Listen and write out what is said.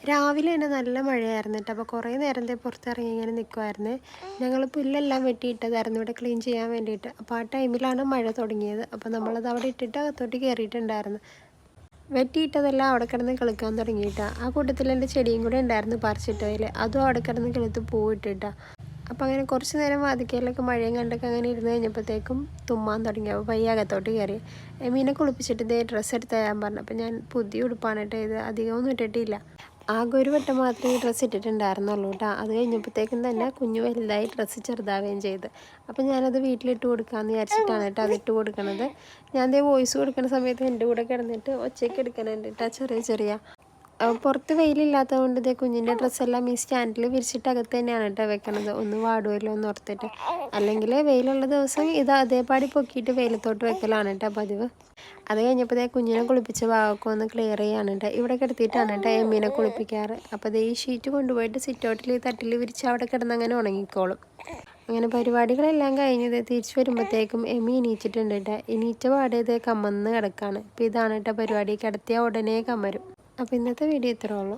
രാവിലെ തന്നെ നല്ല മഴയായിരുന്നു കേട്ടോ. അപ്പോൾ കുറേ നേരത്തെ പുറത്തിറങ്ങി ഇങ്ങനെ നിൽക്കുമായിരുന്നു. ഞങ്ങൾ പുല്ലെല്ലാം വെട്ടിയിട്ടതായിരുന്നു ഇവിടെ ക്ലീൻ ചെയ്യാൻ വേണ്ടിയിട്ട്. അപ്പോൾ ആ ടൈമിലാണ് മഴ തുടങ്ങിയത്. അപ്പോൾ നമ്മളത് അവിടെ ഇട്ടിട്ട് അകത്തോട്ട് കയറിയിട്ടുണ്ടായിരുന്നു. വെട്ടിയിട്ടതെല്ലാം അവിടെ കിടന്ന് കളിക്കാൻ തുടങ്ങിയിട്ടാണ്. ആ കൂട്ടത്തിൽ എൻ്റെ ചെടിയും കൂടെ ഉണ്ടായിരുന്നു പറിച്ചിട്ടതിൽ. അതും അവിടെ കിടന്ന് കിളുത്ത് പൂവിട്ടിട്ടാണ്. അപ്പോൾ അങ്ങനെ കുറച്ച് നേരം വാതിക്കയിലൊക്കെ മഴയും കണ്ടൊക്കെ അങ്ങനെ ഇരുന്ന് കഴിഞ്ഞപ്പോഴത്തേക്കും തുമ്മാൻ തുടങ്ങി. അപ്പോൾ പയ്യെ അകത്തോട്ട് കയറി. മീനെ കുളിപ്പിച്ചിട്ട് ഇതേ ഡ്രസ്സ് എടുത്ത് തരാൻ പറഞ്ഞു. അപ്പോൾ ഞാൻ പുതിയ ഉടുപ്പാണ് കേട്ടോ ഇത്, അധികമൊന്നും ഇട്ടിട്ടില്ല. ആകെ ഒരു വട്ടം മാത്രമേ ഈ ഡ്രസ്സ് ഇട്ടിട്ടുണ്ടായിരുന്നുള്ളൂ കേട്ടോ. അത് കഴിഞ്ഞപ്പോഴത്തേക്കും തന്നെ കുഞ്ഞു വലുതായി ഡ്രസ്സ് ചെറുതാവുകയും ചെയ്ത്. അപ്പോൾ ഞാനത് വീട്ടിലിട്ട് കൊടുക്കാമെന്ന് വിചാരിച്ചിട്ടാണ് കേട്ടോ അതിട്ട് കൊടുക്കണത്. ഞാൻ അതേ വോയിസ് കൊടുക്കുന്ന സമയത്ത് എൻ്റെ കൂടെ കിടന്നിട്ട് ഒച്ചയ്ക്ക് എടുക്കണുണ്ട് കേട്ടോ ചെറിയ. പുറത്ത് വെയിലില്ലാത്തത് കൊണ്ട് ഇതേ കുഞ്ഞിൻ്റെ ഡ്രസ്സെല്ലാം ഈ സ്റ്റാൻഡിൽ വിരിച്ചിട്ട് അകത്ത് തന്നെയാണ് കേട്ടോ വെക്കണത്. ഒന്ന് വാടുമല്ലോ എന്ന് ഓർത്തിട്ട്. അല്ലെങ്കിൽ വെയിലുള്ള ദിവസം ഇത് അതേപാടി പൊക്കിയിട്ട് വെയിലത്തോട്ട് വെക്കലാണ് കേട്ടോ പതിവ്. അത് കഴിഞ്ഞപ്പോൾ കുഞ്ഞിനെ കുളിപ്പിച്ച ഭാഗമൊക്കെ ഒന്ന് ക്ലിയർ ചെയ്യാണ് കേട്ടോ. ഇവിടെ കിടത്തിയിട്ടാണ് കേട്ടോ എമ്മീനെ കുളിപ്പിക്കാറ്. അപ്പോൾ ഈ ഷീറ്റ് കൊണ്ടുപോയിട്ട് സിറ്റൗട്ടിൽ തട്ടിൽ വിരിച്ച് അവിടെ കിടന്ന് അങ്ങനെ ഉണങ്ങിക്കോളും. അങ്ങനെ പരിപാടികളെല്ലാം കഴിഞ്ഞത് തിരിച്ച് വരുമ്പോഴത്തേക്കും എമ്മി എണീച്ചിട്ടുണ്ട് കേട്ടോ. എണീച്ച പാടേത് കമ്മന്ന് കിടക്കാണ്. അപ്പോൾ ഇതാണ് കേട്ടോ പരിപാടി. കിടത്തിയ ഉടനെ കമ്മരും. അപ്പോൾ ഇന്നത്തെ വീഡിയോ ഇത്രേ ഉള്ളൂ.